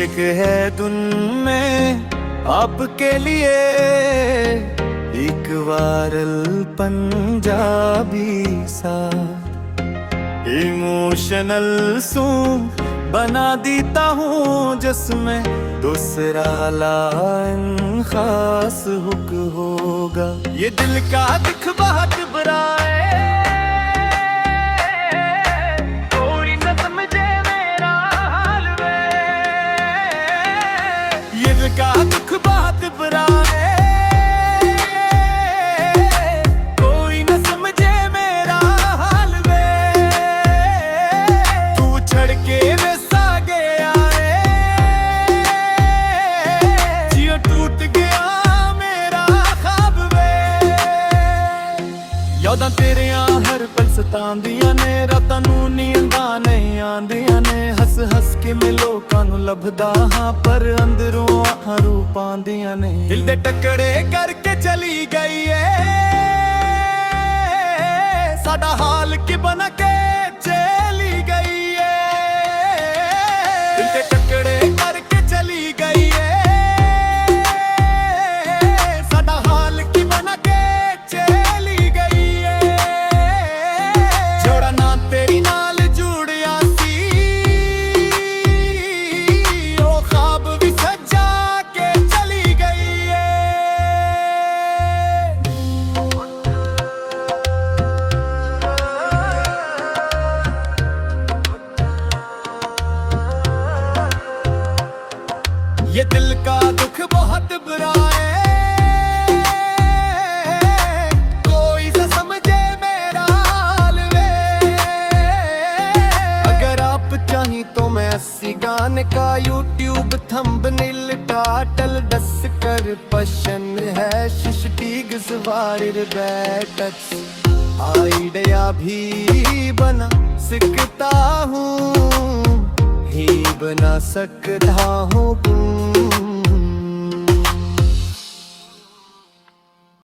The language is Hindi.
एक है धुन में आपके लिए एक वायरल पंजाबी सा इमोशनल सॉन्ग बना देता हूँ जिसमें दूसरा लाइन खास हुक होगा। ये दिल का दुख बहुत बुरा है, कोई न समझे मेरा हाल वे। ये दिल का दुख बहुत बुरा है, कोई न समझे मेरा हाल वे। तू छड़ के यादां तेरियां हर पल सतांदियां ने, रातां नूं नींदां नहीं आंदियां ने। हस हस के मैं लोकां नूं लभदा हां पर अंदरों आहां रू पांदियां ने। दिल दे टकड़े करके चली गई है, साडा हाल की बन के चली गई है। दिल दे टकड़े करके चली गई है, साडा हाल की बन के चली गई। तेरी नाल जुड़िया सी ओ ख्वाब भी सजा के चली गई है। ये दिल का दुख बहुत बुरा है, तो मैं 80 गाने का यूट्यूब थंबनेल टाइटल डस कर पसंद है शिष्टीग सवार बैठक आइडिया भी बना सकता हूँ, ही बना सकता हूँ।